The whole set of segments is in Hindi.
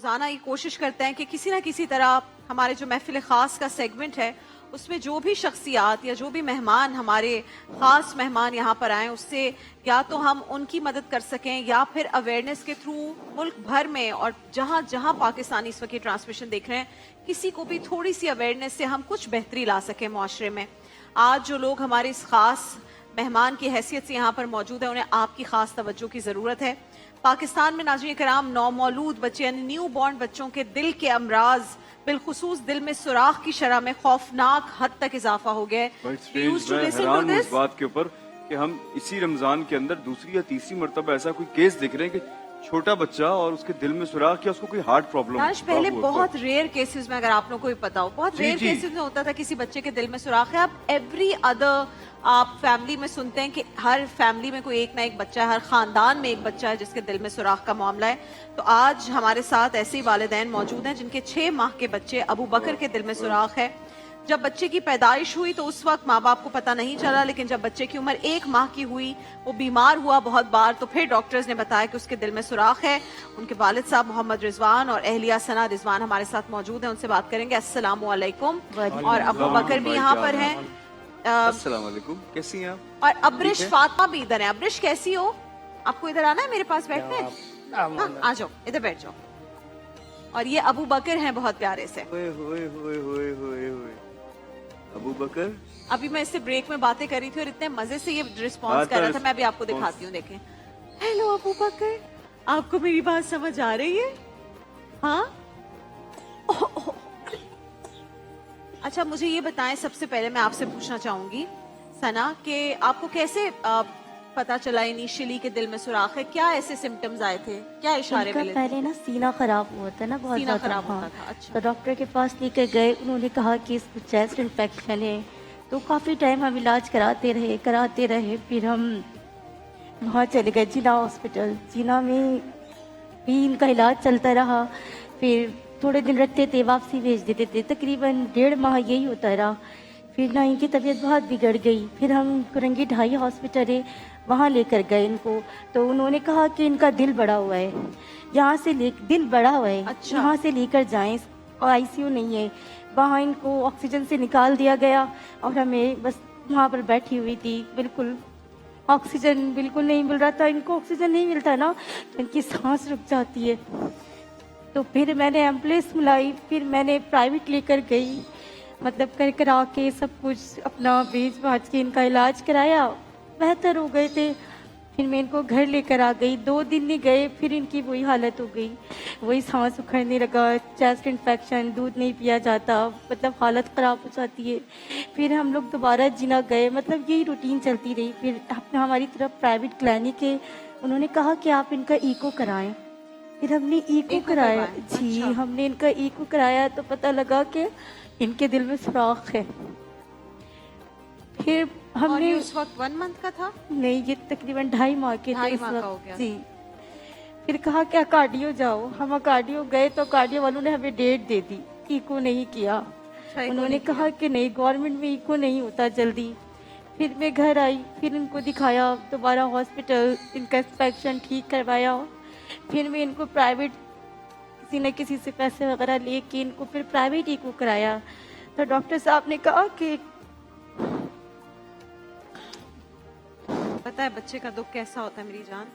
रोज़ाना ये कोशिश करते हैं कि किसी ना किसी तरह हमारे जो महफिल ख़ास का सेगमेंट है उसमें जो भी शख्सियात या जो भी मेहमान हमारे ख़ास मेहमान यहाँ पर आए उससे या तो हम उनकी मदद कर सकें या फिर अवेयरनेस के थ्रू मुल्क भर में और जहाँ जहाँ पाकिस्तानी इस वक्त ट्रांसमिशन देख रहे हैं किसी को भी थोड़ी सी अवेयरनेस से हम कुछ बेहतरी ला सकें माशरे में। आज जो लोग हमारे इस खास मेहमान की हैसियत से यहाँ पर मौजूद है उन्हें आपकी खास तवज्जो की ज़रूरत है। पाकिस्तान में नाज़रीन कराम नौमौलूद बच्चे यानी न्यू बॉर्न बच्चों के दिल के अमराज बिलखुसूस दिल में सुराख की शरह में खौफनाक हद तक इजाफा हो गया है। हैरान हूं इस बात के ऊपर कि हम इसी रमजान के अंदर दूसरी या तीसरी मरतबा ऐसा कोई केस देख रहे हैं कि छोटा बच्चा और उसके दिल में सुराख या उसको कोई हार्ट प्रॉब्लम। पहले बहुत रेयर केसेस में, अगर आप लोगों को भी पता हो, बहुत रेयर केसेस में होता था किसी बच्चे के दिल में सुराख है। अब एवरी अदर आप फैमिली में सुनते हैं कि हर फैमिली में कोई एक ना एक बच्चा है, हर खानदान में एक बच्चा है जिसके दिल में सुराख का मामला है। तो आज हमारे साथ ऐसे ही वालिदैन मौजूद हैं जिनके 6 माह के बच्चे अबू बकर के दिल में सुराख है। जब बच्चे की पैदाइश हुई तो उस वक्त माँ बाप को पता नहीं चला, लेकिन जब बच्चे की उम्र 1 माह की हुई वो बीमार हुआ बहुत बार, तो फिर डॉक्टर्स ने बताया कि उसके दिल में सुराख है। उनके वालिद साहब मोहम्मद रिजवान और अहलिया सना रिजवान हमारे साथ मौजूद हैं, उनसे बात करेंगे। अस्सलाम वालेकुम। और अबू बकर भी यहाँ पर हैं। अस्सलाम वालेकुम, कैसी हैं आप? और अब्रिश फातिमा भी इधर है। अब्रिश कैसी हो? आपको इधर आना है मेरे पास बैठने? हाँ, आ जाओ, इधर बैठ जाओ। और ये अबू बकर हैं बहुत प्यारे से। अबू बकर अभी मैं इससे ब्रेक में बातें कर रही थी और इतने मजे से ये रिस्पॉन्स कर रहा था। मैं अभी आपको दिखाती हूँ, देखें। हेलो अबू बकर, आपको मेरी बात समझ आ रही है? हाँ। अच्छा, मुझे ये बताएं, सबसे पहले मैं आपसे पूछना चाहूंगी सना कि आपको कैसे पता चला इनिशियली के दिल में सुराख है? क्या ऐसे सिम्टम्स आए थे, क्या इशारे मिले? पहले ना सीना खराब हुआ था ना, बहुत सीना ज़्यादा। खराब होता था। अच्छा। तो डॉक्टर के पास लेकर गए, उन्होंने कहा कि इसको चेस्ट इन्फेक्शन है। तो काफ़ी टाइम हम इलाज कराते रहे। फिर हम वहाँ चले गए जिना हॉस्पिटल। जिना में भी इनका इलाज चलता रहा। फिर थोड़े दिन रखते थे, वापसी भेज देते थे। तकरीबन 1.5 माह यही होता रहा। फिर ना इनकी तबीयत बहुत बिगड़ गई। फिर हम कुरंगी ढाई हॉस्पिटल है, वहाँ लेकर गए इनको। तो उन्होंने कहा कि इनका दिल बड़ा हुआ है, यहाँ से दिल बड़ा हुआ है। अच्छा। यहाँ से लेकर जाएं, और आईसीयू नहीं है। वहाँ इनको ऑक्सीजन से निकाल दिया गया और हमें बस वहाँ पर बैठी हुई थी। बिल्कुल ऑक्सीजन बिल्कुल नहीं मिल रहा था। इनको ऑक्सीजन नहीं मिलता ना तो इनकी सांस रुक जाती है। तो फिर मैंने एम्बुलेंस बुलाई, फिर मैंने प्राइवेट लेकर गई, मतलब करा के सब कुछ अपना भेज भाज के इनका इलाज कराया, बेहतर हो गए थे। फिर मैं इनको घर लेकर आ गई। 2 दिन नहीं गए, फिर इनकी वही हालत हो गई, वही सांस उखड़ने लगा, चेस्ट इन्फेक्शन, दूध नहीं पिया जाता, मतलब हालत ख़राब हो जाती है। फिर हम लोग दोबारा जिना गए, मतलब यही रूटीन चलती रही। फिर हमारी तरफ प्राइवेट क्लिनिक है, उन्होंने कहा कि आप इनका ईको कराएं। फिर हमने ईको कराया जी। अच्छा। हमने इनका ईको कराया तो पता लगा कि इनके दिल में सुराख है। फिर हमने, और ये उस वक्त 1 मंथ का था? नहीं, ये तकरीबन 2.5 माह के थे 2.5 इस माह का वक्त। हो गया। जी। फिर कहा कि कार्डियो जाओ। हम कार्डियो गए तो कार्डियो वालों ने हमें डेट दे दी, ईको नहीं किया। उन्होंने कहा कि नहीं, गवर्नमेंट में ईको नहीं होता जल्दी। फिर मैं घर आई, फिर इनको दिखाया दोबारा हॉस्पिटल, इनका इंस्पेक्शन ठीक करवाया। फिर मैं इनको प्राइवेट किसी न किसी से पैसे वगैरह लेके इनको फिर प्राइवेट ईको कराया। तो डॉक्टर साहब ने कहा कि पता है बच्चे का दुख कैसा होता है मेरी जान।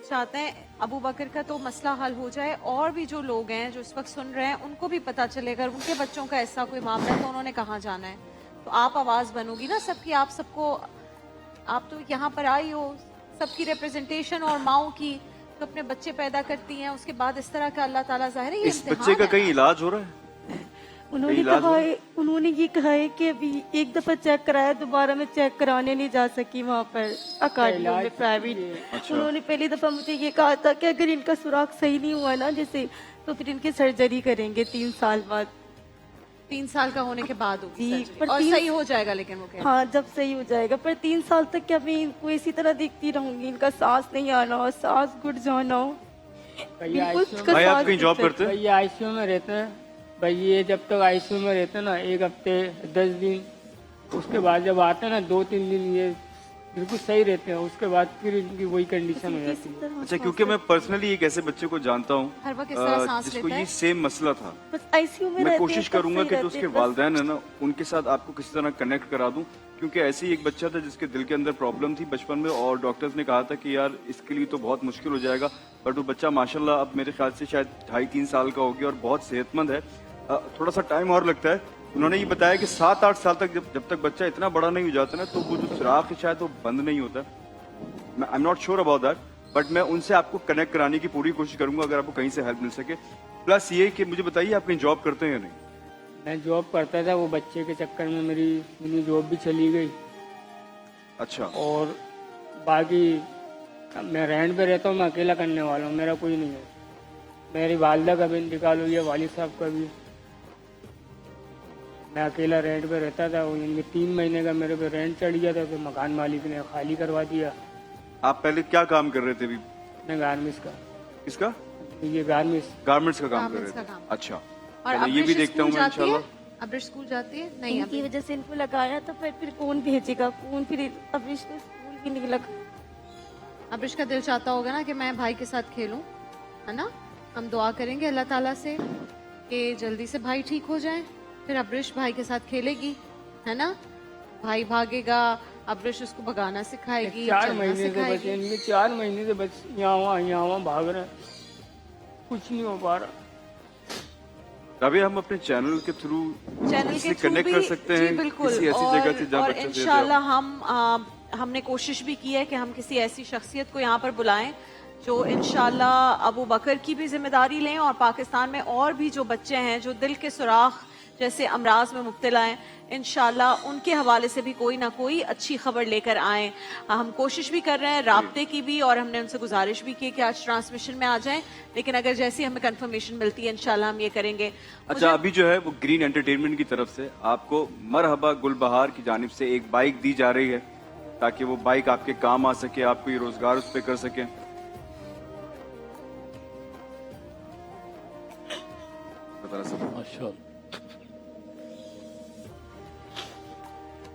चाहते हैं अबू बकर का तो मसला हल हो जाए, और भी जो लोग हैं जो इस वक्त सुन रहे हैं उनको भी पता चले। अगर उनके बच्चों का ऐसा कोई मामला है तो उन्होंने कहाँ जाना है? तो आप आवाज बनोगी ना सबकी। आप सबको, आप तो यहाँ पर आई हो सबकी रिप्रेजेंटेशन, और माओ की तो अपने बच्चे पैदा करती हैं, उसके बाद इस तरह का अल्लाह ताला ज़ाहिर है ये इस बच्चे का कहीं इलाज हो रहा है? उन्होंने ये कहा है कि अभी एक दफा चेक कराया, दोबारा मैं चेक कराने नहीं जा सकी वहाँ पर अकाडियो में प्राइवेट। अच्छा। उन्होंने पहली दफा मुझे ये कहा था कि अगर इनका सुराख सही नहीं हुआ ना जैसे, तो फिर इनकी सर्जरी करेंगे 3 साल बाद। 3 साल का होने के बाद होगी जी, सर्जरी। पर और 3 सही हो जाएगा, लेकिन वो कह हाँ, जब सही हो जाएगा। पर 3 साल तक क्या मैं इनको इसी तरह देखती रहूंगी? इनका सांस नहीं आना, सांस घुट जाना। भाई आप कहीं जॉब करते हैं? भाई आईसीयू में रहते हैं भाई। ये जब तक आईसीयू में रहते हैं ना, 1 हफ्ते 10 दिन, उसके बाद जब आते हैं ना 2-3 दिन, ये बिल्कुल सही रहते हैं, उसके बाद फिर इनकी वही कंडीशन हो जाती है। अच्छा, क्योंकि मैं पर्सनली एक ऐसे बच्चे को जानता हूँ हर वक्त किस तरह सांस जिसको लेता ये है? सेम मसला था। बस आईसीयू में मैं रहते कोशिश हैं, तब करूंगा सही कि जो रहते उसके हैं, बस। वालिदैन है ना, उनके साथ आपको किसी तरह कनेक्ट करा दूं, क्योंकि ऐसे ही एक बच्चा था जिसके दिल के अंदर प्रॉब्लम थी बचपन में, और डॉक्टर्स ने कहा था कि यार इसके लिए तो बहुत मुश्किल हो जाएगा, बट वो बच्चा माशाल्लाह अब मेरे ख्याल से शायद 2.5-3 साल का हो गया और बहुत सेहतमंद है। थोड़ा सा टाइम और लगता है। उन्होंने ये बताया कि 7-8 साल तक जब तक बच्चा इतना बड़ा नहीं हो जाता ना, तो वो जो सुराख है शायद वो बंद नहीं होता। I am not sure about that, but मैं उनसे आपको कनेक्ट कराने की पूरी कोशिश करूंगा अगर आपको कहीं से हेल्प मिल सके। प्लस ये कि मुझे बताइए आप कहीं जॉब करते हैं या नहीं? मैं जॉब करता था, वो बच्चे के चक्कर में मेरी जॉब भी चली गई। अच्छा, और बाकी मैं रेंट पे रहता हूँ, मैं अकेला करने वाला हूँ, मेरा कोई नहीं है। मेरी वालदा का भी इंतकाल हुई है, वालिद साहब का भी। मैं अकेला रेंट पे रहता था, वो इनके 3 महीने का मेरे पे रेंट चढ़ गया था, तो मकान मालिक ने खाली करवा दिया। आप पहले क्या काम कर रहे थे अभी? मैं गारमेंट्स का, किसका? ये गारमेंट्स गारमेंट्स का काम कर गारमेंट्स रहे का थे। काम। अच्छा, और पहले ये भी अब्रिश देखता हूँ स्कूल मैं जाती है? इंशाल्लाह। अब्रिश स्कूल जाती है? नहीं, इनकी वजह से इनको लगाया, तो फिर कौन भेजेगा, कौन फिर अभी स्कूल भी नहीं लगा। अब्रिश का दिल चाहता होगा ना कि मैं भाई के साथ खेलूं, है ना? हम दुआ करेंगे अल्लाह ताला से कि जल्दी से भाई ठीक हो जाए, फिर अब्रिश भाई के साथ खेलेगी, है ना? भाई भागेगा, अब्रिश उसको भगाना सिखाएगी, 4 चलना महीने से बचे, सिखाएगी। इनके 4 महीने से बच यहाँ वहाँ भाग रहे हैं, कुछ नहीं हो पा रहा। अभी हम अपने चैनल के थ्रू चैनल के थ्रू कनेक्ट भी कर सकते जी हैं बिल्कुल। किसी ऐसी और, जगह से जहाँ और बच्चा सेहत इंशाल्लाह हमने कोशिश भी की है कि हम किसी ऐसी शख्सियत को यहाँ पर बुलाएं जो इंशाल्लाह अबू बकर की भी जिम्मेदारी लें, और पाकिस्तान में और भी जो बच्चे हैं जो दिल के सुराख जैसे अमराज में मुब्तला हैं, इंशाल्लाह उनके हवाले से भी कोई ना कोई अच्छी खबर लेकर आएं। हम कोशिश भी कर रहे हैं, राब्ते की भी, और हमने उनसे गुजारिश भी की कि आज ट्रांसमिशन में आ जाएं, लेकिन अगर जैसी हमें कंफर्मेशन मिलती है इंशाल्लाह हम ये करेंगे। अच्छा, अभी जो है वो ग्रीन एंटरटेनमेंट की तरफ से आपको मरहबा गुलबहार की जानिब से एक बाइक दी जा रही है, ताकि वो बाइक आपके काम आ सके, आप कोई रोजगार उस पर कर सकें। माशाअल्लाह।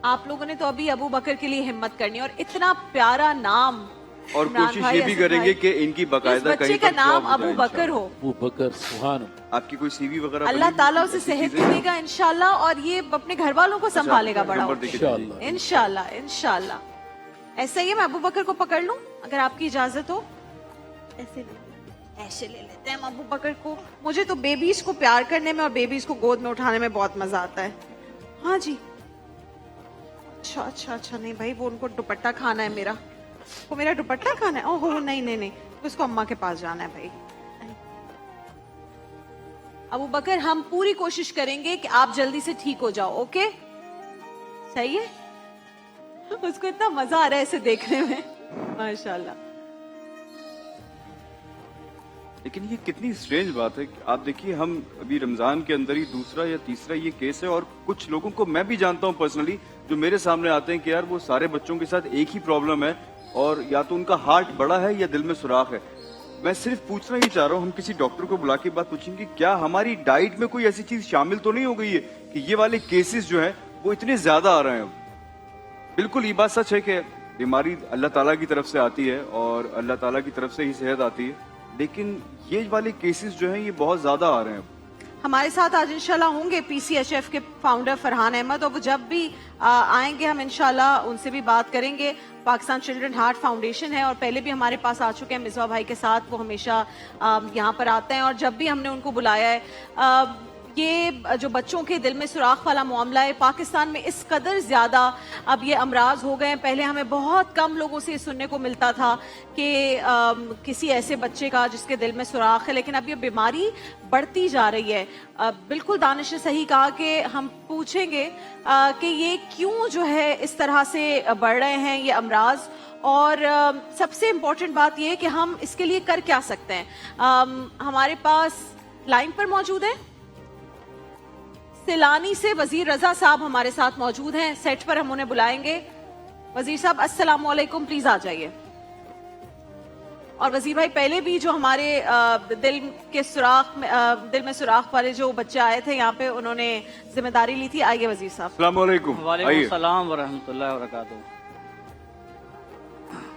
आप लोगों ने तो अभी अबू बकर के लिए हिम्मत करनी है, और इतना प्यारा नाम। और इमरान कोशिश भाई, ये भी असद करेंगे भाई, कि इनकी इस बकायदा बच्चे कहीं का पर नाम जॉब हो अबू जाए बकर हो। अबू बकर सुभान। आपकी कोई सीवी वगैरह अल्लाह बनी? ताला उसे ऐसी सेहत चीजें? देगा इंशाल्लाह, और ये अपने घर वालों को संभालेगा बड़ा नंबर होके। देके इंशाअल्लाह। इंशाल्लाह इंशाल्लाह। ऐसा ही है, मैं अबू बकर को पकड़ लूं अगर आपकी इजाजत हो? ऐसे नहीं। ऐसे ले लेते हैं हम अबू बकर को। मुझे तो बेबीज को प्यार करने में और बेबीज को गोद में उठाने में बहुत मजा आता है। हाँ जी, अच्छा अच्छा अच्छा। नहीं भाई, वो उनको दुपट्टा खाना है मेरा, वो मेरा दुपट्टा खाना है। ओहो नहीं नहीं नहीं, उसको अम्मा के पास जाना है भाई। अबू बकर, हम पूरी कोशिश करेंगे कि आप जल्दी से ठीक हो जाओ, ओके? सही है? उसको इतना मजा आ रहा है इसे देखने में, माशाल्लाह। लेकिन ये कितनी स्ट्रेंज बात है कि आप देखिए, हम अभी रमजान के अंदर ही दूसरा या तीसरा ये केस है, और कुछ लोगों को मैं भी जानता हूँ पर्सनली जो मेरे सामने आते हैं कि यार वो सारे बच्चों के साथ एक ही प्रॉब्लम है, और या तो उनका हार्ट बड़ा है या दिल में सुराख है। मैं सिर्फ पूछना ही चाह रहा हूँ, हम किसी डॉक्टर को बुला के बात पूछेंगे क्या हमारी डाइट में कोई ऐसी चीज शामिल तो नहीं हो गई है कि ये वाले केसेस जो है वो इतने ज्यादा आ रहे हैं। बिल्कुल ये बात सच है कि बीमारी अल्लाह ताला की तरफ से आती है और अल्लाह ताला की तरफ से ही सेहत आती है, लेकिन ये वाले केसेस जो हैं ये बहुत ज्यादा आ रहे हैं। हमारे साथ आज इंशाल्लाह होंगे पीसीएचएफ के फाउंडर फरहान अहमद, और वो जब भी आएंगे हम इंशाल्लाह उनसे भी बात करेंगे। पाकिस्तान चिल्ड्रन हार्ट फाउंडेशन है, और पहले भी हमारे पास आ चुके हैं मिसबा भाई के साथ, वो हमेशा यहाँ पर आते हैं, और जब भी हमने उनको बुलाया है, ये जो बच्चों के दिल में सुराख वाला मामला है, पाकिस्तान में इस कदर ज्यादा अब ये अमराज हो गए हैं। पहले हमें बहुत कम लोगों से सुनने को मिलता था कि किसी ऐसे बच्चे का जिसके दिल में सुराख है, लेकिन अब ये बीमारी बढ़ती जा रही है। बिल्कुल दानिश ने सही कहा कि हम पूछेंगे कि ये क्यों जो है इस तरह से बढ़ रहे हैं ये अमराज, और सबसे इम्पोर्टेंट बात ये है कि हम इसके लिए कर क्या सकते हैं। हमारे पास लाइन पर मौजूद है सिलानी से वजीर रजा साहब हमारे साथ मौजूद हैं, सेट पर हम उन्हें बुलाएंगे। वजीर साहब अस्सलाम वालेकुम, प्लीज आ जाइए। और वजीर भाई, पहले भी जो हमारे दिल में सुराख वाले जो बच्चे आए थे यहाँ पे, उन्होंने जिम्मेदारी ली थी। आइए वजीर साहब। अस्सलाम वालेकुम। वालेकुम सलाम व रहमतुल्लाहि व बरकातुहू।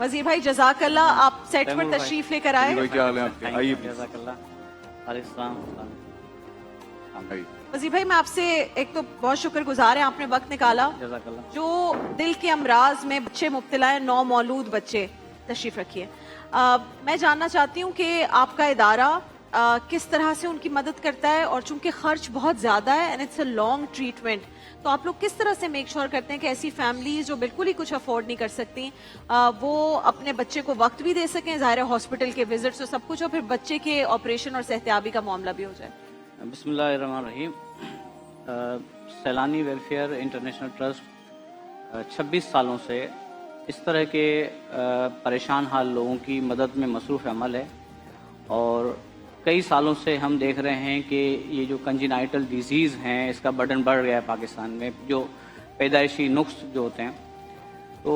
वजीर भाई जजाकल्ला, आप सेट पर तैमूर भाई। तशरीफ लेकर आए। भाई क्या हाल है आपके? आइए please। जज़ाकल्लाह। वालेकुम सलाम। आइए। वजीर भाई मैं आपसे एक तो बहुत शुक्रगुजार है, आपने वक्त निकाला। जज़ाकल्लाह। जो दिल के अमराज में बच्चे मुब्तला हैं, 9 मौलूद बच्चे, तशरीफ रखिए। मैं जानना चाहती हूँ कि आपका इदारा किस तरह से उनकी मदद करता है, और चूंकि खर्च बहुत ज़्यादा है and it's a long treatment, तो आप लोग किस तरह से मेक श्योर करते हैं कि ऐसी फैमिलीज जो बिल्कुल ही कुछ अफोर्ड नहीं कर सकती वो अपने बच्चे को वक्त भी दे सकें, ज़ाहिर है हॉस्पिटल के विजिट्स और सब कुछ, और फिर बच्चे के ऑपरेशन और सेहतियाबी का मामला भी हो जाए। बिस्मिल्लाहिर्रहमानिर्रहीम। सैलानी वेलफेयर इंटरनेशनल ट्रस्ट 26 सालों से इस तरह के परेशान हाल लोगों की मदद में मसरूफ़ अमल है, और कई सालों से हम देख रहे हैं कि ये जो कंजेनाइटल डिजीज़ हैं इसका बर्डन बढ़ गया है पाकिस्तान में, जो पैदाइशी नुक्स जो होते हैं। तो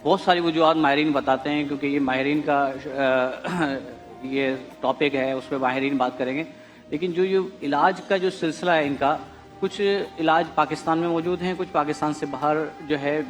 बहुत सारी वजूहत माहिरीन बताते हैं, क्योंकि ये माहिरीन का ये टॉपिक है, उस पर माहिरीन बात करेंगे। लेकिन जो ये इलाज का जो सिलसिला है इनका, कुछ इलाज पाकिस्तान में मौजूद हैं, कुछ पाकिस्तान से बाहर जो है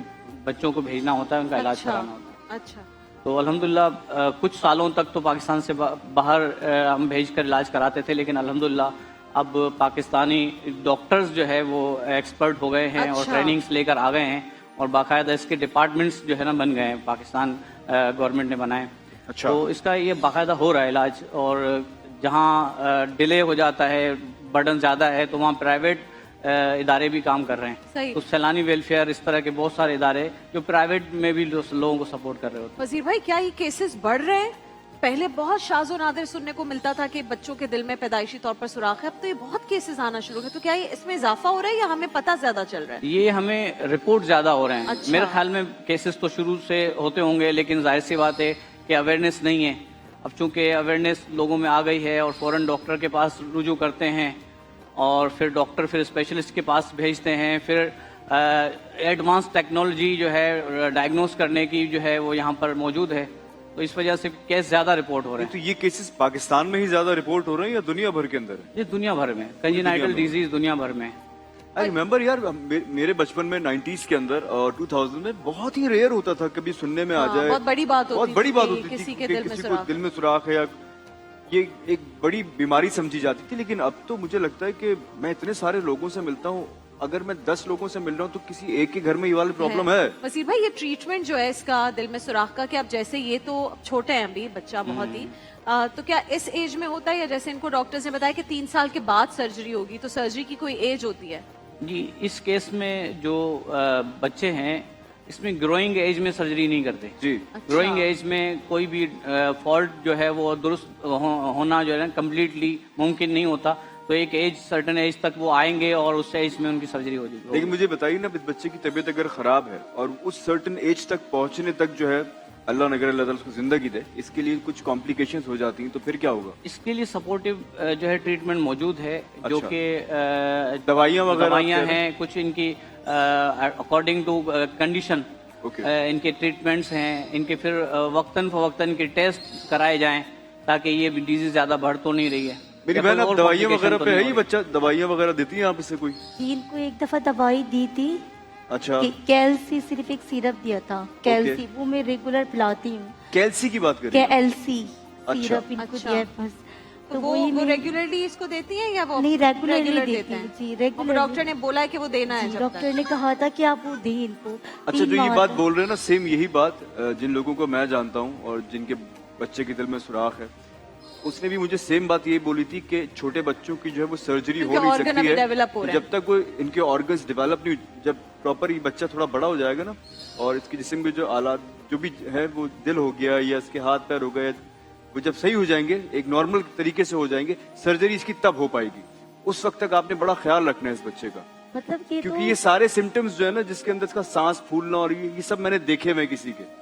बच्चों को भेजना होता है, उनका इलाज अच्छा, कराना होता है। अच्छा। तो अल्हम्दुलिल्लाह कुछ सालों तक तो पाकिस्तान से बाहर हम भेज कर इलाज कराते थे, लेकिन अल्हम्दुलिल्लाह अब पाकिस्तानी डॉक्टर्स जो है वो एक्सपर्ट हो गए हैं और अच्छा। ट्रेनिंग्स लेकर आ गए हैं, और बाकायदा इसके डिपार्टमेंट्स जो है ना बन गए हैं, पाकिस्तान गवर्नमेंट ने बनाए। अच्छा। तो इसका ये बाकायदा हो रहा है इलाज, और जहाँ डिले हो जाता है, बर्डन ज़्यादा है, तो वहाँ प्राइवेट इदारे भी काम कर रहे हैं। सही। तो सैलानी वेलफेयर, इस तरह के बहुत सारे इदारे जो प्राइवेट में भी लोगों को सपोर्ट कर रहे होते हैं। वजीर भाई क्या ये केसेस बढ़ रहे हैं? पहले बहुत शाज़ो नादिर सुनने को मिलता था कि बच्चों के दिल में पैदाइशी तौर पर सुराख है, अब तो ये बहुत केसेस आना शुरू है, तो क्या ये इसमें इजाफा हो रहा है या हमें पता ज्यादा चल रहा है? ये हमें रिपोर्ट ज्यादा हो रहे हैं। अच्छा। मेरे ख्याल में केसेस तो शुरू से होते होंगे, लेकिन जाहिर सी बात है कि अवेयरनेस नहीं है। अब चूंकि अवेयरनेस लोगों में आ गई है और फौरन डॉक्टर के पास रुजू करते हैं, और फिर डॉक्टर फिर स्पेशलिस्ट के पास भेजते हैं, फिर एडवांस टेक्नोलॉजी जो है डायग्नोस करने की जो है वो यहाँ पर मौजूद है, तो इस वजह से केस ज्यादा रिपोर्ट हो रहे हैं। तो ये केसेस पाकिस्तान में ही ज्यादा रिपोर्ट हो रहे हैं या दुनिया भर के अंदर है? ये दुनिया भर में कंजेनाइटल में। डिजीज दुनिया भर में। आई रिमेम्बर यार, मेरे बचपन में 90s के अंदर और 2000 में बहुत ही रेयर होता था, कभी सुनने में आ हाँ, जाए। बहुत बड़ी बात होती बहुत थी बड़ी बात कि होती थी किसी कि के दिल में किसी को सुराख दिल में सुराख है, या ये एक बड़ी बीमारी समझी जाती थी। लेकिन अब तो मुझे लगता है कि मैं इतने सारे लोगों से मिलता हूँ, अगर मैं 10 लोगों से मिल रहा हूँ तो किसी एक के घर में ये वाली प्रॉब्लम है। वसीर भाई ये ट्रीटमेंट जो है इसका दिल में सुराख का, कि अब जैसे ये तो छोटे हैं अभी, बच्चा बहुत ही, तो क्या इस एज में होता है, या जैसे इनको डॉक्टर्स ने बताया कि 3 साल के बाद सर्जरी होगी, तो सर्जरी की कोई एज होती है? जी, इस केस में जो बच्चे हैं इसमें ग्रोइंग एज में सर्जरी नहीं करते जी। ग्रोइंग एज में कोई भी फॉल्ट जो है वो दुरुस्त होना जो है ना कम्प्लीटली मुमकिन नहीं होता। तो एक एज, सर्टन एज तक वो आएंगे और उस एज में उनकी सर्जरी हो जाएगी। लेकिन मुझे बताइए ना, बच्चे की तबीयत अगर खराब है और उस सर्टन एज तक पहुंचने तक जो है, अल्लाह नगर अल्लाह ताला उसको जिंदगी दे, इसके लिए कुछ कॉम्प्लिकेशंस हो जाती हैं, तो फिर क्या होगा? इसके लिए सपोर्टिव जो है ट्रीटमेंट मौजूद है, जो अच्छा। कि दवाइयाँ वगैरह दवाइयाँ हैं, कुछ इनकी अकॉर्डिंग टू कंडीशन ओके। इनके ट्रीटमेंट्स हैं, इनके फिर वक्तन फवक्तन इनके टेस्ट कराए जाएं, ताकि ये डिजीज ज्यादा बढ़ तो नहीं रही है। मेरी या बहन फिर अब और दवाइयाँ complication वगैरह तो पे नहीं है हो ये रही। बच्चा? दवाइयाँ वगैरह देती हैं आप इससे कोई? इनको एक दफा दवाई दी थी, अच्छा। कैल्सी, सिर्फ एक सिरप दिया था कैल्सी, वो मैं रेगुलर पिलाती हूँ। कैल्सी की बात करें? कैल्सी अच्छा। सिरप इनको अच्छा। दिया है बस। तो वो वही मैं- रेगुलरली इसको देती हैं या वो नहीं, regularly regular देती हैं, जी, और regularly। डॉक्टर ने बोला है कि वो देना है जब डॉक्टर ने कहा था कि आप वो दें इनको। अच्छा, 3 जो ये माह बात तक। बोल रहे हैं ना, सेम यही बात जिन लोगों को मैं जानता हूँ और जिनके बच्चे के दिल में सुराख है, उसने भी मुझे सेम बात यही बोली थी कि छोटे बच्चों की जो है वो सर्जरी हो क्योंकि नहीं organ सकती अभी है develop हो रहे हैं। जब तक वो इनके ऑर्गन्स डेवलप नहीं, जब प्रॉपर ये बच्चा थोड़ा बड़ा हो जाएगा ना, और इसके जिस्म के जो आलात जो भी है, वो दिल हो गया या इसके हाथ पैर हो गए, वो जब सही हो जाएंगे, एक नॉर्मल तरीके से हो जाएंगे, सर्जरी इसकी तब हो पाएगी। उस वक्त तक आपने बड़ा ख्याल रखना है इस बच्चे का, मतलब कि क्योंकि ये सारे सिम्टम्स जो है ना, जिसके अंदर इसका सांस फूलना और ये सब मैंने देखे हुए किसी के।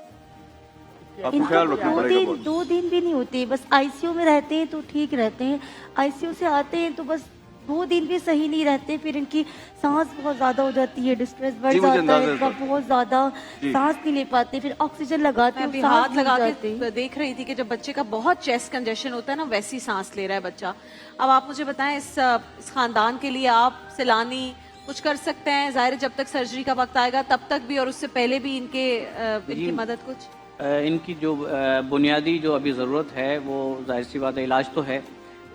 आपको इनको ख्याल रखना पड़ेगा बहुत। 2 दिन भी नहीं होते, बस आईसीयू में रहते हैं तो ठीक रहते हैं, आईसीयू से आते हैं तो बस 2 दिन भी सही नहीं रहते, फिर इनकी सांस बहुत ज्यादा हो जाती है, डिस्ट्रेस बढ़ जी, मुझे जाता है अंदाजा इनका है। बहुत ज्यादा, जी। सांस नहीं ले पाते, फिर ऑक्सीजन लगाते मैं हैं अभी सांस हाथ नहीं लगा जाते। के देख रही थी कि जब बच्चे का बहुत चेस्ट कंजेशन होता है ना, वैसी सांस ले रहा है बच्चा। अब आप मुझे बताएं, इस खानदान के लिए आप सैलानी कुछ कर सकते हैं? जाहिर है जब तक सर्जरी का वक्त आएगा तब तक भी, और उससे पहले भी इनकी मदद कुछ? इनकी जो बुनियादी जो अभी ज़रूरत है वो जाहिर सी बात है इलाज तो है,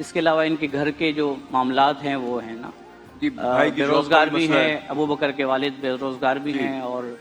इसके अलावा इनके घर के जो मामलात हैं वो हैं ना, जी, भाई की जॉब का बेरोजगार भी मसला हैं, अबू बकर के वालिद बेरोजगार भी हैं, और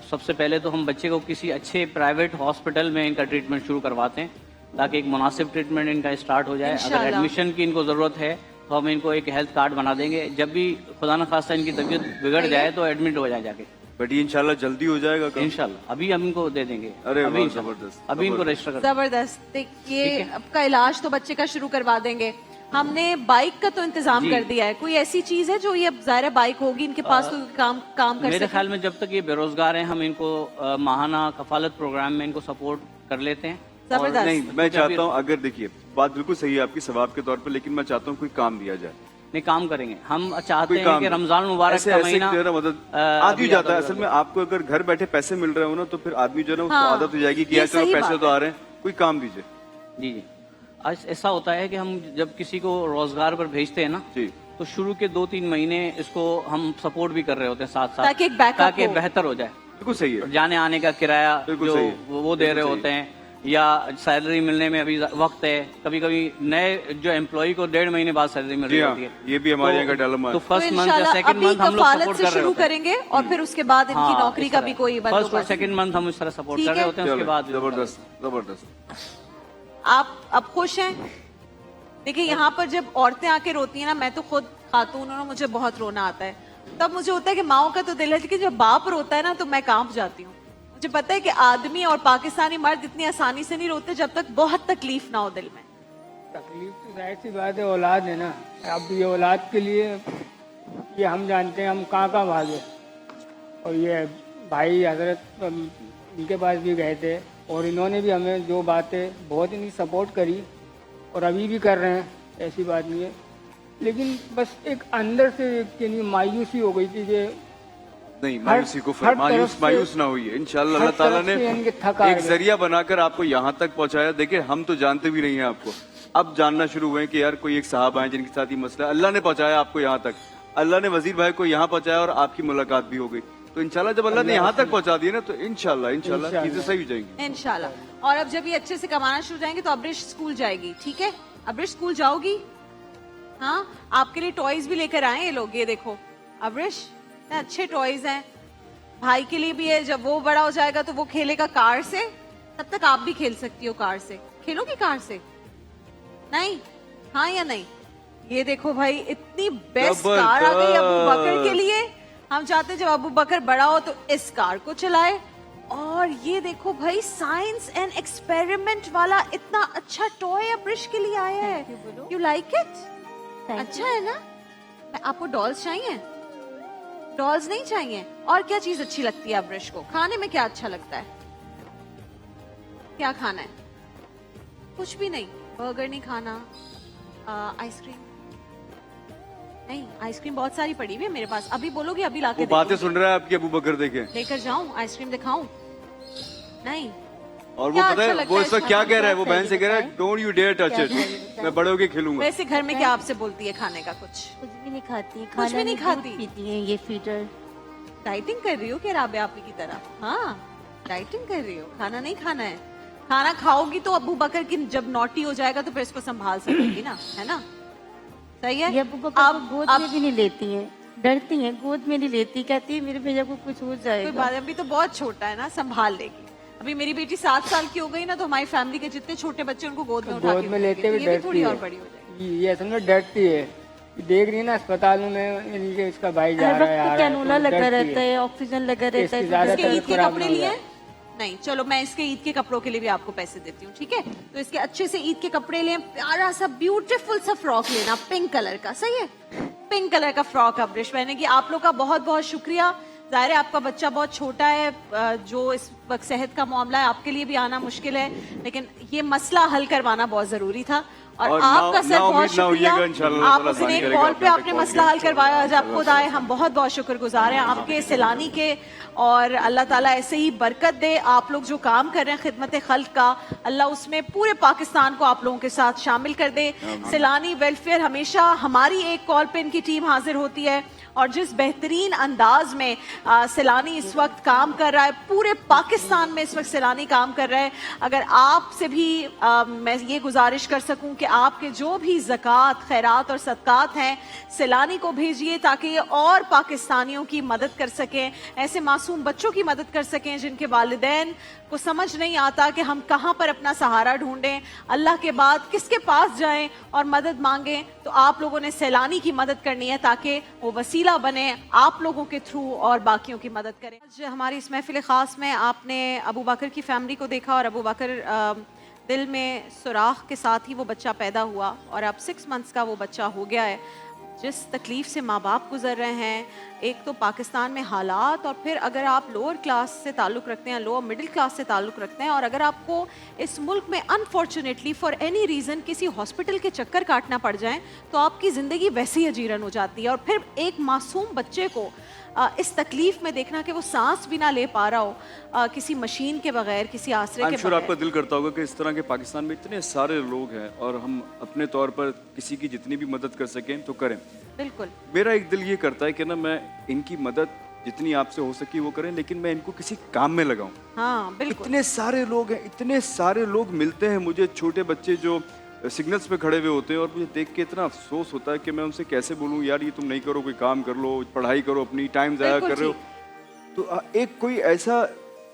सबसे पहले तो हम बच्चे को किसी अच्छे प्राइवेट हॉस्पिटल में इनका ट्रीटमेंट शुरू करवाते हैं ताकि एक मुनासिब ट्रीटमेंट इनका स्टार्ट हो जाए। अगर इंशाल्लाह। एडमिशन की इनको ज़रूरत है तो हम इनको एक हेल्थ कार्ड बना देंगे, जब भी खुदा न खास्ता इनकी तबीयत बिगड़ जाए तो एडमिट हो जाए जाके, बट ये इंशाल्लाह जल्दी हो जाएगा काम? इंशाल्लाह। अभी हम इनको दे देंगे, अरे अभी वाह, इंशाल्लाह। जबरदस्त, अभी इनको जबरदस्त। रजिस्टर कर जबरदस्त। देखिए आपका इलाज तो बच्चे का शुरू करवा देंगे, हमने बाइक का तो इंतजाम जी। कर दिया है। कोई ऐसी चीज है जो ये अब जाहिर है बाइक होगी इनके पास, तो काम कर मेरे सके? ख्याल में जब तक ये बेरोजगार हैं हम इनको माहाना कफालत प्रोग्राम में इनको सपोर्ट कर लेते हैं। और जबरदस्त। नहीं, मैं जब चाहता हूँ, अगर देखिए बात बिल्कुल सही है आपकी सवाब के तौर पर, लेकिन मैं चाहता हूँ कोई काम दिया जाए, नहीं काम करेंगे। हम चाहते कोई हैं काम कि रमजान मुबारक ऐसे का ऐसे महीना जो है ना मदद अभी आदमी जाता है। ज़्यादा असल में आपको अगर घर बैठे पैसे मिल रहे हो ना तो फिर आदमी जो है ना उसको हाँ, आदत हो जाएगी कि ये यार चलो सही पैसे बात तो आ रहे हैं, कोई काम दीजिए। जी जी। आज ऐसा होता है कि हम जब किसी को रोजगार पर भेजते हैं ना, जी, तो शुरू के 2-3 महीने इसको हम सपोर्ट भी कर रहे होते हैं साथ साथ, ताकि एक बैकअप ताकि हो। बेहतर हो जाए। बिल्कुल सही है। जाने आने का किराया बिल्कुल जो सही है। वो दे रहे बिल्कुल होते हैं, या सैलरी मिलने में अभी वक्त है, कभी कभी नए जो एम्प्लॉय को 1.5 महीने बाद सैलरी मिल जी रही हाँ, होती है। ये भी हमारे यहाँ का डायलेमा तो है। फर्स्ट तो मंथ या इंशाल्लाह सेकंड अभी मंथ हम लोग कफालत सपोर्ट से कर रहे शुरू होते हैं। करेंगे और फिर उसके बाद इनकी नौकरी का भी कोई फर्स्ट और बंदोबस्त। सेकंड मंथ हम इस तरह सपोर्ट ठीक कर रहे है। होते हैं, उसके चलो, बाद जबरदस्त जबरदस्त। आप अब खुश हैं? देखिए यहाँ पर जब औरतें आके रोती हैं ना, मैं तो खुद खातून हूं ना, मुझे बहुत रोना आता है। तब मुझे होता है कि माओ का तो दिल है, लेकिन जब बाप रोता है ना तो मैं कांप जाती हूँ। मुझे पता है कि आदमी और पाकिस्तानी मर्द इतनी आसानी से नहीं रोते जब तक बहुत तकलीफ ना हो दिल में। तकलीफ तो जाहिर सी बात है, औलाद है ना। अब ये औलाद के लिए ये हम जानते हैं हम कहाँ कहाँ भागे, और ये भाई हजरत इनके पास भी गए थे और इन्होंने भी हमें जो बातें बहुत इनकी सपोर्ट करी और अभी भी कर रहे हैं, ऐसी बात नहीं है। लेकिन बस एक अंदर से एक मायूसी हो गई थी कि नहीं, मायूसी को हर मायूस तरफ से- मायूस ना होइए। इंशाल्लाह हर अल्लाह ताला तरफ ने से इनके थका एक है। जरिया बनाकर आपको यहाँ तक पहुँचाया। देखिए हम तो जानते भी नहीं है आपको, अब जानना शुरू हुए कि यार कोई एक साहब आए जिनके साथ ही मसला है। अल्लाह ने पहुँचाया आपको यहाँ तक, अल्लाह ने वजीर भाई को यहाँ पहुँचाया और आपकी मुलाकात भी हो गई। तो इंशाल्लाह जब अल्लाह ने यहाँ तक पहुँचा दिया ना तो इंशाल्लाह इंशाल्लाह चीजें सही हो जाएंगी इंशाल्लाह। और अब जब ये अच्छे से कमाना शुरू जाएंगे तो अब्रिश स्कूल जाएगी, ठीक है? अब्रिश स्कूल जाओगी? हाँ, आपके लिए टॉयज भी लेकर आए ये लोग, ये देखो अब्रिश, इतने अच्छे टॉयज हैं। भाई के लिए भी है, जब वो बड़ा हो जाएगा तो वो खेलेगा कार से, तब तक आप भी खेल सकती हो कार से। खेलोगी कार से? नहीं? हाँ या नहीं? ये देखो भाई, इतनी बेस्ट कार आ गई अबू बकर के लिए। हम चाहते हैं जब अबू बकर बड़ा हो तो इस कार को चलाए। और ये देखो भाई, साइंस एंड एक्सपेरिमेंट वाला इतना अच्छा टॉय अब्रिश के लिए आया है। You like it? अच्छा है ना? आपको डॉल्स चाहिए? डॉल्स नहीं चाहिए? और क्या चीज अच्छी लगती है अब्रिश को? खाने में क्या अच्छा लगता है? क्या खाना है? कुछ भी नहीं? बर्गर नहीं खाना? आइसक्रीम नहीं? आइसक्रीम बहुत सारी पड़ी हुई है मेरे पास, अभी बोलोगे अभी लाके वो बातें देती हूँ। सुन रहा है आपकी अबू बकर, देखे लेकर जाऊं आइसक्रीम दिखाऊं? नहीं? और वो क्या पता अच्छा है लगता वो है इस वक्त इसका? क्या कह रहा है, वो सही बहन से कह रहा है बताएं। Don't you dare touch it, मैं बड़े होके खेलूंगा। वैसे घर में क्या आपसे बोलती है खाने का कुछ? कुछ भी नहीं खाती, कुछ खाना भी नहीं दूध खाती? पीती हैं ये फीडर। डाइटिंग कर रही हो क्या राबे आपी की तरह? हाँ, डाइटिंग कर रही हो, खाना नहीं खाना है। खाना खाओगी तो अबू बकर की जब नॉटी हो जाएगा तो फिर इसको संभाल सकेगी ना, है ना? सही है? ये अबू बकर को गोद में भी नहीं लेती हैं, डरती हैं, गोद में नहीं लेती, कहती है मेरे भैया को कुछ हो कोई जाएगा। बात नहीं, अभी तो बहुत छोटा है ना, संभाल लेगी। अभी मेरी बेटी 7 साल की हो गई ना तो हमारी फैमिली के जितने छोटे बच्चे उनको गोद में उठा गोद के में लेते तो हुए ये भी डरती थोड़ी और है। बड़ी हो जाएगी। ये असल में डरती है, देख रही है ना अस्पतालों में इनके इसका भाई जा हर रहा है, आ वक्त रहा है, कैनूला तो लगा डरती रहता है, ऑक्सीजन लगा रहता इसकी है। ज्यादा इसके तबीयत ईद के खराब कपड़े ना हो लिए जाए। हैं? नहीं, चलो मैं इसके ईद के कपड़ों के लिए भी आपको पैसे देती हूँ, ठीक है? तो इसके अच्छे से ईद के कपड़े लें, प्यारा सा ब्यूटीफुल सा फ्रॉक लेना पिंक कलर का, सही है? पिंक कलर का फ्रॉक अब्रिश पहनेगी। आप लोग का बहुत बहुत शुक्रिया। जाहिर है आपका बच्चा बहुत छोटा है, जो इस वक्त सेहत का मामला है, आपके लिए भी आना मुश्किल है, लेकिन ये मसला हल करवाना बहुत जरूरी था और आपका सर बहुत उम्मीद ना शुक्रिया। होइएगा, इंशाल्लाह आप ताला उस दिन आसानी एक करेगा, कॉल आपने पे आपने तक कॉल मसला किया। हल करवाया, आज आप खुद आए, हम बहुत बहुत शुक्रगुजार हैं आपके सैलानी के। और अल्लाह ताला ऐसे ही बरकत दे। आप लोग जो काम कर रहे हैं खिदमत खल्क का, अल्लाह उसमें पूरे पाकिस्तान को आप लोगों के साथ शामिल कर दे। सैलानी वेलफेयर हमेशा हमारी एक कॉल पे इनकी टीम हाजिर होती है, और जिस बेहतरीन अंदाज में सैलानी इस वक्त काम कर रहा है, पूरे पाकिस्तान में इस वक्त सैलानी काम कर रहा है। अगर आपसे भी मैं ये गुजारिश कर सकूं कि आपके जो भी ज़कात, खैरात और सदकात हैं, सैलानी को भेजिए ताकि ये और पाकिस्तानियों की मदद कर सकें, ऐसे मासूम बच्चों की मदद कर सकें जिनके वालिदैन को समझ नहीं आता कि हम कहाँ पर अपना सहारा ढूंढें, अल्लाह के बाद किसके पास जाएं और मदद मांगें। तो आप लोगों ने सैलानी की मदद करनी है ताकि वो वसीला बने आप लोगों के थ्रू और बाकियों की मदद करें। आज हमारी इस महफिल ख़ास में आपने अबू बकर की फैमिली को देखा, और अबू बकर दिल में सुराख के साथ ही वो बच्चा पैदा हुआ, और अब 6 मंथ्स का वो बच्चा हो गया है। जिस तकलीफ़ से माँ बाप गुजर रहे हैं, एक तो पाकिस्तान में हालात, और फिर अगर आप लोअर क्लास से ताल्लुक़ रखते हैं, लोअर मिडिल क्लास से ताल्लुक़ रखते हैं, और अगर आपको इस मुल्क में अनफॉर्चुनेटली फॉर एनी रीज़न किसी हॉस्पिटल के चक्कर काटना पड़ जाए, तो आपकी ज़िंदगी वैसे ही अजीरन हो जाती है। और फिर एक मासूम बच्चे को इस तकलीफ़ में देखना कि वो सांस भी ना ले पा रहा हो किसी मशीन के बगैर, किसी आसरे के श्योर बगैर। आपका दिल करता होगा कि इस तरह के पाकिस्तान में इतने सारे लोग हैं, और हम अपने तौर पर किसी की जितनी भी मदद कर सकें तो करें। बिल्कुल मेरा एक दिल ये करता है कि ना मैं इनकी मदद जितनी आपसे हो सकी वो करें, लेकिन मैं इनको किसी काम में लगाऊं। हाँ बिल्कुल। इतने सारे लोग हैं, इतने सारे लोग मिलते हैं मुझे, छोटे बच्चे जो सिग्नल्स पे खड़े हुए होते हैं, और मुझे देख के इतना अफसोस होता है कि मैं उनसे कैसे बोलूं, यार ये तुम नहीं करो, कोई काम कर लो, पढ़ाई करो, अपनी टाइम ज़ाया बिल्कुल कर रहे हो। तो एक कोई ऐसा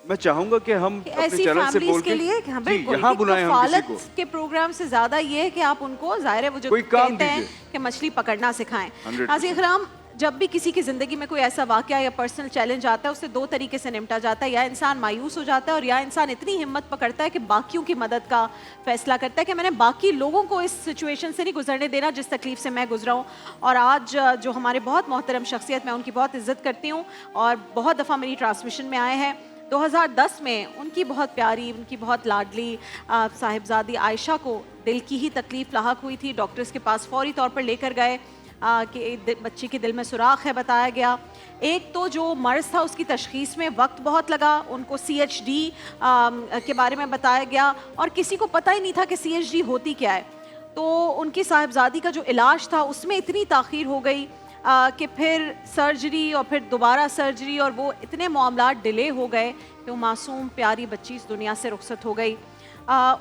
मैं चाहूंगा कि हम कि अपने ऐसी चैनल से फैमिलीज बोल के लिए कि हाँ, बिल्कुल यहाँ कि बुलाएं हम किसी कफालत को। के प्रोग्राम से ज्यादा ये है कि आप उनको ज़ाहिर है वो जो कोई काम कहते हैं दीजिए। कि मछली पकड़ना सिखाएं। 100% नाज़रीन इकराम, जब भी किसी की ज़िंदगी में कोई ऐसा वाक़या या पर्सनल चैलेंज आता है, उससे 2 तरीके से निपटा जाता है। या इंसान मायूस हो जाता है, और या इंसान इतनी हिम्मत पकड़ता है कि बाकियों की मदद का फैसला करता है कि मैंने बाकी लोगों को इस सिचुएशन से नहीं गुजरने देना जिस तकलीफ से मैं गुजरा हूँ। और आज जो हमारे बहुत मोहतरम शख्सियत, मैं उनकी बहुत इज्जत करती हूँ और बहुत दफ़ा मेरी ट्रांसमिशन में आए हैं। 2010 में उनकी बहुत प्यारी, उनकी बहुत लाडली साहिबजादी आयशा को दिल की ही तकलीफ़ लाहक हुई थी। डॉक्टर्स के पास फौरी तौर पर लेकर गए कि बच्ची के दिल में सुराख है, बताया गया। एक तो जो मर्ज़ था उसकी तशख़ीस में वक्त बहुत लगा, उनको CHD के बारे में बताया गया, और किसी को पता ही नहीं था कि CHD होती क्या है। तो उनकी साहिबजादी का जो इलाज था उसमें इतनी ताख़ीर हो गई कि फिर सर्जरी और फिर दोबारा सर्जरी, और वो इतने मामलात डिले हो गए कि वो मासूम प्यारी बच्ची इस दुनिया से रुखसत हो गई।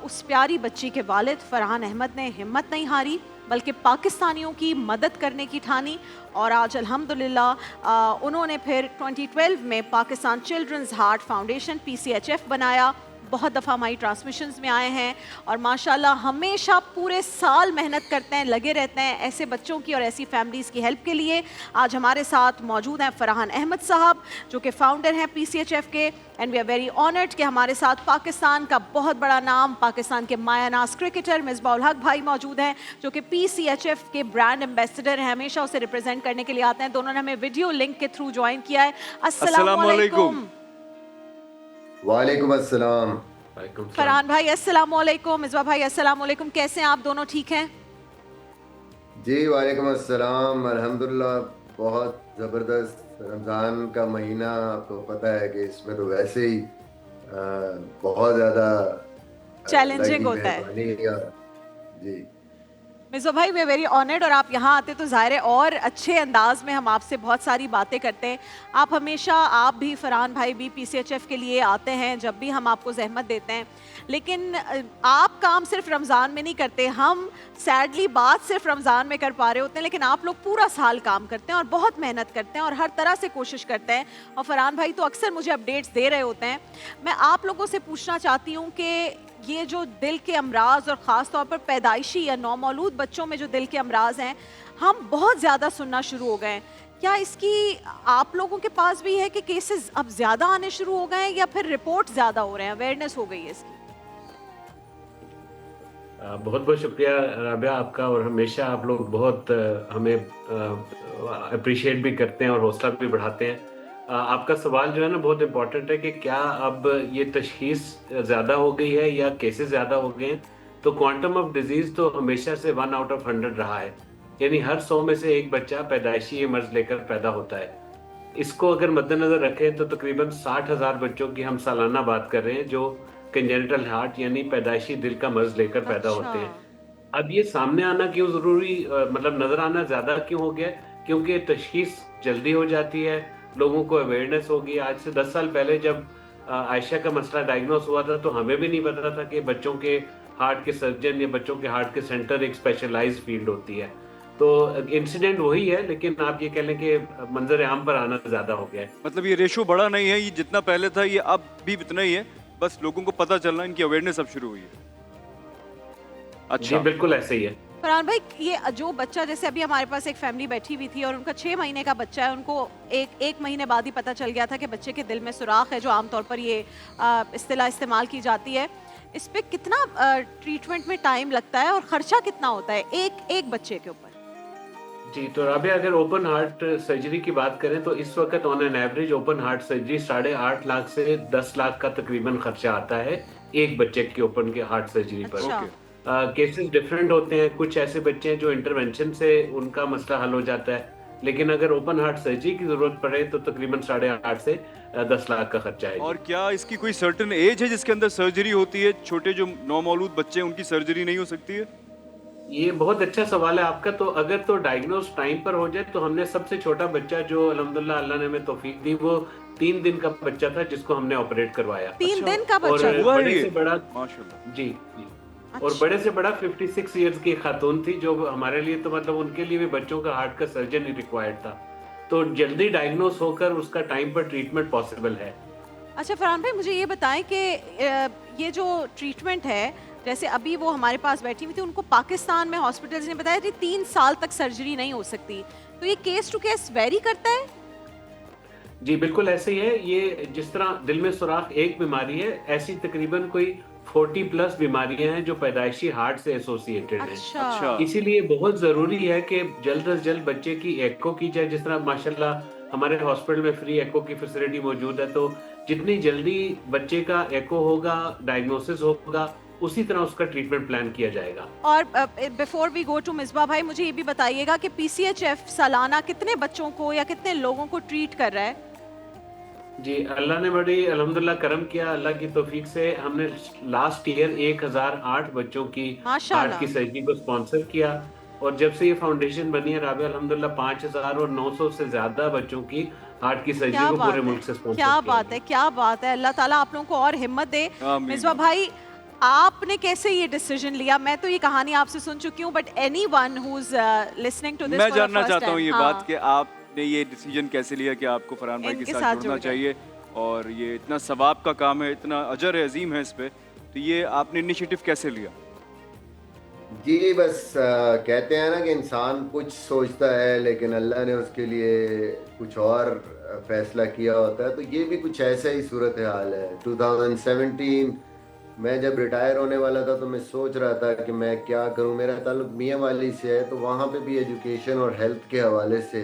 उस प्यारी बच्ची के वालिद फरहान अहमद ने हिम्मत नहीं हारी, बल्कि पाकिस्तानियों की मदद करने की ठानी, और आज अल्हम्दुलिल्लाह उन्होंने फिर 2012 में Pakistan children's heart foundation PCHF बनाया। बहुत दफ़ा हमारी ट्रांसमिशंस में आए हैं, और माशाल्लाह हमेशा पूरे साल मेहनत करते हैं, लगे रहते हैं ऐसे बच्चों की और ऐसी फैमिलीज़ की हेल्प के लिए। आज हमारे साथ मौजूद हैं फरहान अहमद साहब, जो कि फ़ाउंडर हैं PCHF के, and we are very honoured कि हमारे साथ पाकिस्तान का बहुत बड़ा नाम, पाकिस्तान के मायानाज क्रिकेटर मिसबाह उल हक भाई मौजूद हैं, जो कि PCHF के ब्रांड एम्बेसडर हैं, हमेशा उसे रिप्रेजेंट करने के लिए आते हैं। दोनों ने हमें वीडियो लिंक के थ्रू ज्वाइन किया है। अस्सलाम वालेकुम। वालेकुम अस्सलाम। फरहान भाई अस्सलाम वालेकुम, मिसबाह भाई अस्सलाम वालेकुम, कैसे हैं आप दोनों, ठीक हैं? जी वालेकुम अस्सलाम, अल्हम्दुलिल्लाह बहुत ज़बरदस्त। रमज़ान का महीना आपको पता है कि इसमें तो वैसे ही बहुत ज़्यादा चैलेंजिंग होता है। जी मिसो भाई वे वेरी ऑनर्ड, और आप यहाँ आते तो ज़ाहिर है और अच्छे अंदाज में हम आपसे बहुत सारी बातें करते हैं। आप हमेशा, आप भी फरहान भाई भी PCHF के लिए आते हैं जब भी हम आपको जहमत देते हैं, लेकिन आप काम सिर्फ रमज़ान में नहीं करते। हम सैडली बात सिर्फ रमज़ान में कर पा रहे होते हैं, लेकिन आप लोग पूरा साल काम करते हैं और बहुत मेहनत करते हैं और हर तरह से कोशिश करते हैं। और फरहान भाई तो अक्सर मुझे अपडेट्स दे रहे होते हैं। मैं आप लोगों से पूछना चाहती हूँ कि ये जो दिल के अमराज और ख़ास तौर पर पैदाइशी या नौमौलूद बच्चों में जो दिल के अमराज हैं, हम बहुत ज़्यादा सुनना शुरू हो गए हैं। क्या इसकी आप लोगों के पास भी है कि केसेस अब ज़्यादा आने शुरू हो गए हैं, या फिर रिपोर्ट ज़्यादा हो रहे हैं, अवेयरनेस हो गई है इसकी? बहुत बहुत शुक्रिया राबिया आपका, और हमेशा आप लोग बहुत हमें अप्रिशिएट भी करते हैं और हौसला भी बढ़ाते हैं। आपका सवाल जो है ना बहुत इम्पोर्टेंट है कि क्या अब ये तशखीस ज़्यादा हो गई है या केसेस ज़्यादा हो गए हैं। तो क्वांटम ऑफ डिजीज तो हमेशा से 1 आउट ऑफ 100 रहा है, यानी हर 100 में से एक बच्चा पैदाइशी ये मर्ज लेकर पैदा होता है। इसको अगर मद्देनजर रखें तो तकरीबन 60,000 बच्चों की हम सालाना बात कर रहे हैं जो कंजेनिटल हार्ट यानी पैदाइशी दिल का मर्ज लेकर पैदा होते हैं। अब ये सामने आना क्यों जरूरी, मतलब नजर आना ज्यादा क्यों हो गया? क्योंकि तशखीस जल्दी हो जाती है, लोगों को अवेयरनेस होगी। आज से 10 साल पहले जब आयशा का मसला डायग्नोस हुआ था तो हमें भी नहीं पता था कि बच्चों के हार्ट के सर्जन या बच्चों के हार्ट के सेंटर एक स्पेशलाइज्ड फील्ड होती है। तो इंसिडेंट वही है, लेकिन आप ये कह लें कि मंजर आम पर आना ज्यादा हो गया है। मतलब ये रेशो बड़ा नहीं है, ये जितना पहले था ये अब भी इतना ही है, बस लोगों को पता चलना, इनकी अवेयरनेस अब शुरू हुई है। जी अच्छा, बिल्कुल ऐसे ही है। फरहान भाई, ये जो बच्चा, जैसे अभी हमारे पास एक फैमिली बैठी हुई थी और उनका 6 महीने का बच्चा है, उनको एक महीने बाद ही पता चल गया था कि बच्चे के दिल में सुराख है, जो आमतौर पर ये इस्तिलाह इस्तेमाल की जाती है। इस पे कितना ट्रीटमेंट में टाइम लगता है और खर्चा कितना होता है एक बच्चे के ऊपर? जी, तो राबिया, अगर ओपन हार्ट सर्जरी की बात करें तो इस वक्त on an average open heart surgery 8.5 lakh से 10 लाख का तकरीबन खर्चा आता है एक बच्चे के ओपन के हार्ट सर्जरी पर। अच्छा। केसेस डिफरेंट होते हैं, कुछ ऐसे बच्चे हैं जो इंटरवेंशन से उनका मसला हल हो जाता है, लेकिन अगर ओपन हार्ट सर्जरी की जरूरत पड़े तो तकरीबन 8.5 से 10 लाख का खर्चा है। और क्या इसकी कोई सर्टेन एज है जिसके अंदर सर्जरी होती है? छोटे जो नौमौलूद बच्चे हैं उनकी सर्जरी नहीं हो सकती है? ये बहुत अच्छा सवाल है आपका। तो अगर तो डायग्नोस टाइम पर हो जाए तो हमने सबसे छोटा बच्चा जो अल्हम्दुलिल्लाह अल्लाह ने हमें तौफीक दी, वो 3 दिन का बच्चा था जिसको हमने ऑपरेट करवाया। 3 दिन का और बच्चा? हुआ बड़े ये? से बड़ा, माशाल्लाह। जी जी, और बड़े से बड़ा 56 इयर्स की खातून थी, जो हमारे लिए तो मतलब उनके लिए भी बच्चों का हार्ट का सर्जन ही रिक्वायर्ड था। तो जल्दी डायग्नोस होकर उसका टाइम पर ट्रीटमेंट पॉसिबल है। अच्छा फरहान भाई, मुझे ये बताएं कि ये जो ट्रीटमेंट है, जैसे अभी वो हमारे पास बैठी हुई थी, उनको पाकिस्तान में हॉस्पिटल्स ने बताया कि 3 साल तक सर्जरी नहीं हो सकती, तो ये केस टू केस वेरी करता है? जी बिल्कुल ऐसे ही है। ये जिस तरह दिल में सुराख एक बीमारी है, ऐसी तकरीबन कोई 40 प्लस बीमारियां हैं जो पैदाइशी हार्ट से एसोसिएटेड हैं। अच्छा। इसीलिए बहुत जरूरी है कि जल्द से जल्द बच्चे की एको की जाए। जिस तरह माशाल्लाह हमारे हॉस्पिटल में फ्री एको की फैसिलिटी मौजूद है, तो जितनी जल्दी बच्चे का एको होगा, डायग्नोसिस होगा, उसी तरह उसका ट्रीटमेंट प्लान किया जाएगा। और before we go to Misbah भाई, मुझे ये भी बताइएगा कि पीसीएचएफ सालाना कितने बच्चों को या कितने लोगों को ट्रीट कर रहा है? जी, अल्लाह ने बड़ी अल्हम्दुलिल्लाह करम किया। अल्लाह की तौफीक से हमने लास्ट ईयर 1008 बच्चों की माशाल्लाह। हार्ट की सर्जरी को स्पॉन्सर किया, और जब से ये फाउंडेशन बनी है राबिया, अल्हम्दुलिल्लाह 5900 से ज्यादा बच्चों की हार्ट की सर्जरी क्या को बात पूरे है, मुल्क से स्पॉन्सर क्या किया बात है, क्या बात है। अल्लाह ताला आप लोगों को और हिम्मत दे। आमीन। मिसबा भाई, आपने कैसे ये डिसीजन लिया? मैं तो ये कहानी आपसे सुन चुकी हूँ, but anyone who is listening to this मैं जानना चाहता हूँ ये बात कि आपने ये डिसीजन कैसे लिया कि आपको फरहान भाई के इनके साथ साथ जुड़ना जुड़ गए। चाहिए, और ये इतना सवाब का काम है, इतना अजर है, अजीम है इस पे, तो ये आपने इनिशिएटिव कैसे लिया? जी बस कहते हैं ना कि इंसान कुछ सोचता है लेकिन अल्लाह ने उसके लिए कुछ और फैसला किया होता है, तो ये भी कुछ ऐसा ही सूरत हाल है। 2017 मैं जब रिटायर होने वाला था तो मैं सोच रहा था कि मैं क्या करूं। मेरा ताल्लुक मियां वाली से है, तो वहाँ पे भी एजुकेशन और हेल्थ के हवाले से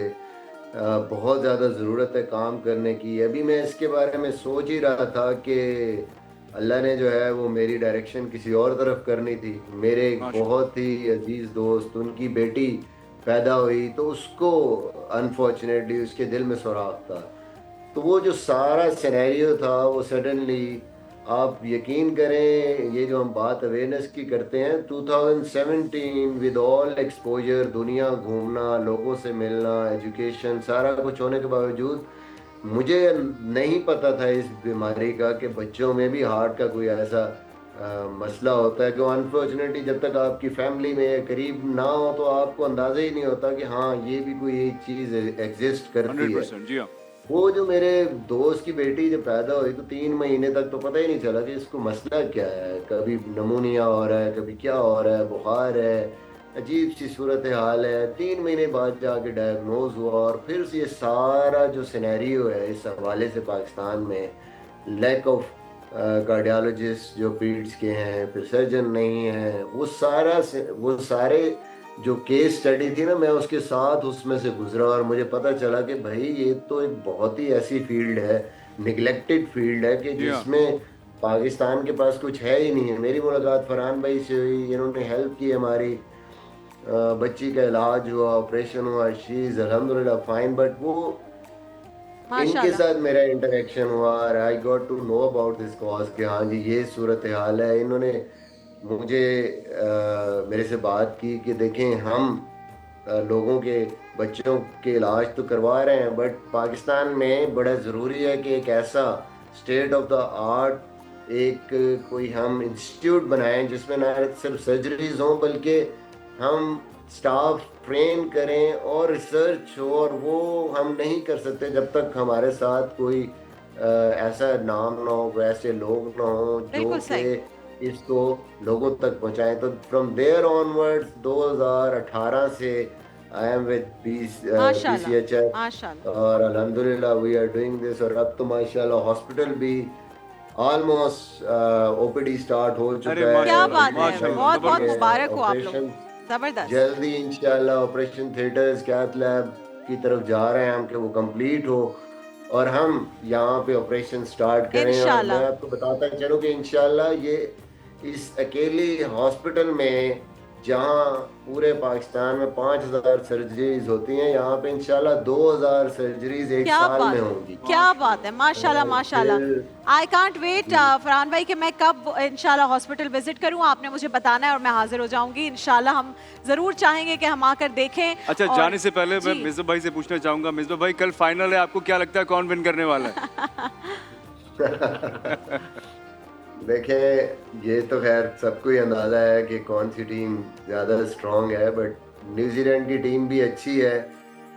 बहुत ज़्यादा ज़रूरत है काम करने की। अभी मैं इसके बारे में सोच ही रहा था कि अल्लाह ने जो है वो मेरी डायरेक्शन किसी और तरफ करनी थी। मेरे एक बहुत ही अजीज़ दोस्त, उनकी बेटी पैदा हुई, तो उसको अनफॉर्चुनेटली उसके दिल में सुराख था। तो वो जो सारा सिनेरियो था वो सडनली, आप यकीन करें, ये जो हम बात अवेयरनेस की करते हैं, 2017 विद ऑल एक्सपोजर, दुनिया घूमना, लोगों से मिलना, एजुकेशन, सारा कुछ होने के बावजूद मुझे नहीं पता था इस बीमारी का कि बच्चों में भी हार्ट का कोई ऐसा मसला होता है कि अनफॉर्चुनेटली जब तक आपकी फैमिली में करीब ना हो तो आपको अंदाज़ा ही नहीं होता कि हाँ ये भी कोई एक चीज़ एग्जिस्ट करती है। 100%। जी हाँ। वो जो मेरे दोस्त की बेटी जब पैदा हुई तो 3 महीने तक तो पता ही नहीं चला कि इसको मसला क्या है। कभी नमूनिया हो रहा है, कभी क्या हो रहा है, बुखार है, अजीब सी सूरत हाल है। 3 महीने बाद जाके डायग्नोज हुआ, और फिर ये सारा जो सिनेरियो है इस हवाले से पाकिस्तान में लैक ऑफ कार्डियोलॉजिस्ट जो पीड्स के हैं, फिर सर्जन नहीं है, वो सारे जो केस स्टडी थी ना, मैं उसके साथ उसमें से गुजरा और मुझे पता चला कि भाई ये तो एक बहुत ही ऐसी फील्ड है, निगलेक्टेड फील्ड है कि जिसमें पाकिस्तान के पास कुछ है ही नहीं है। मेरी मुलाकात फरहान भाई से हुई, इन्होंने हेल्प की हमारी, बच्ची का इलाज हुआ, ऑपरेशन हुआ, शी इज़ अल्हम्दुलिल्लाह फाइन। बट वो इनके माशाल्लाह। साथ मेरा इंटरेक्शन हुआ और I got to know about this cause कि हाँ जी ये सूरत हाल है। इन्होंने मुझे मेरे से बात की कि देखें हम लोगों के बच्चों के इलाज तो करवा रहे हैं, बट पाकिस्तान में बड़ा ज़रूरी है कि एक ऐसा स्टेट ऑफ द आर्ट एक कोई हम इंस्टीट्यूट बनाएं जिसमें ना सिर्फ सर्जरीज हों बल्कि हम स्टाफ ट्रेन करें और रिसर्च हो। और वो हम नहीं कर सकते जब तक हमारे साथ कोई ऐसा नाम ना हो, वैसे लोग ना हो जो बिल्कुल सही। कि इसको लोगों तक पहुंचाएं। तो फ्रॉम देयर ऑनवर्ड्स 2018 से आई एम विद माशाल्लाह PCHF माशाल्लाह। और अल्हम्दुलिल्लाह वी आर डूइंग दिस। और अब तो माशाल्लाह हॉस्पिटल भी ऑलमोस्ट OPD स्टार्ट हो चुका अरे है। क्या और बात है, माशाल्लाह, बहुत बहुत जबरदस्त। मुबारक हो आप लोग, ऑपरेशन जबरदस्त। जल्दी इंशाल्लाह ऑपरेशन थिएटर्स कैथ लैब की तरफ जा रहे हैं हम कि वो कंप्लीट हो और हम यहाँ पे ऑपरेशन स्टार्ट करें। और इंशाल्लाह। मैं आपको बताता चलूँ कि इंशाल्लाह ये इस अकेली हॉस्पिटल में जहाँ पूरे पाकिस्तान में 5000 सर्जरीज होती हैं, यहाँ पे इंशाल्लाह 2000 सर्जरीज एक क्या साल बात में है, होंगी। क्या बात है, माशाल्लाह माशाल्लाह। फिर- आई कांट वेट फरहान भाई कि मैं कब इंशाल्लाह हॉस्पिटल विजिट करूं, आपने मुझे बताना है और मैं हाजिर हो जाऊंगी इंशाल्लाह। हम जरूर चाहेंगे कि हम आकर देखें। अच्छा, और- जाने से पहले मैं जी। मिसबा भाई से पूछना चाहूंगा, मिसबा भाई कल फाइनल है, आपको क्या लगता है कौन विन करने वाला है? देखें ये तो खैर सबको ही अंदाजा है कि कौन सी टीम ज़्यादा स्ट्रांग है, बट न्यूजीलैंड की टीम भी अच्छी है।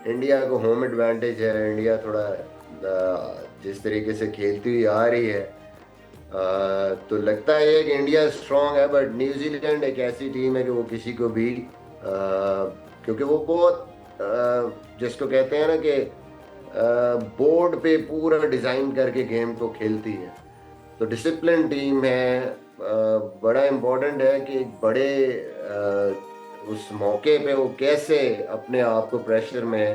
इंडिया को होम एडवांटेज है, इंडिया थोड़ा जिस तरीके से खेलती हुई आ रही है तो लगता है कि इंडिया स्ट्रांग है। बट न्यूजीलैंड एक ऐसी टीम है कि वो किसी को भी क्योंकि वो बहुत जिसको कहते हैं ना कि बोर्ड पे पूरा डिज़ाइन करके गेम को खेलती है, तो डिसिप्लिन टीम है। बड़ा इम्पोर्टेंट है कि एक बड़े उस मौके पे वो कैसे अपने आप को प्रेशर में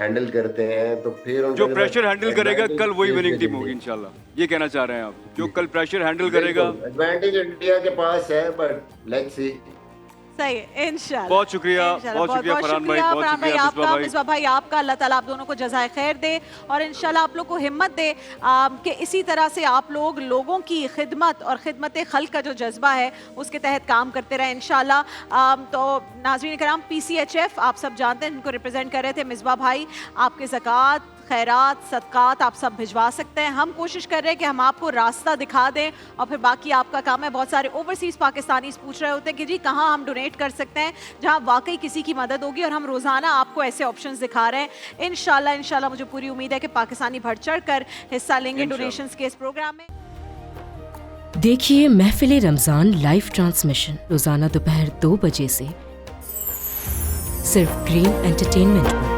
हैंडल करते हैं। तो फिर जो प्रेशर हैंडल करेगा कल वही विनिंग टीम होगी इंशाल्लाह, ये कहना चाह रहे हैं आप? जो कल प्रेशर हैंडल करेगा। एडवांटेज इंडिया के पास है, बट लेट्स सी। सही है, इंशाल्लाह। बहुत शुक्रिया, इंशाल्लाह। बहुत शुक्रिया फरहान भाई, बहुत फरहान भाई शुक्रिया आपका, मिसबा भाई। मिसबा भाई आपका। अल्लाह ताला आप दोनों को जज़ाए खैर दे और इंशाल्लाह आप लोग को हिम्मत दे कि इसी तरह से आप लोग लोगों की खिदमत और खिदमत खल्क का जो जज्बा है उसके तहत काम करते रहें इंशाल्लाह। तो नाज़रीन कराम, PCHF आप सब जानते हैं, जिनको रिप्रेजेंट कर रहे थे मिसबा भाई, आपके ज़कात खैरात सदकात आप सब भिजवा सकते हैं। हम कोशिश कर रहे हैं कि हम आपको रास्ता दिखा दें और फिर बाकी आपका काम है। बहुत सारे ओवरसीज़ पाकिस्तानीज़ पूछ रहे होते हैं कि जी कहाँ हम डोनेट कर सकते हैं जहाँ वाकई किसी की मदद होगी, और हम रोज़ाना आपको ऐसे ऑप्शंस दिखा रहे हैं। इंशाल्लाह इंशाल्लाह मुझे पूरी उम्मीद है कि पाकिस्तानी बढ़ चढ़ कर हिस्सा लेंगे डोनेशंस के इस प्रोग्राम में। देखिए महफिल रमज़ान लाइव ट्रांसमिशन रोज़ाना दोपहर 2 बजे से सिर्फ ग्रीन एंटरटेनमेंट पर।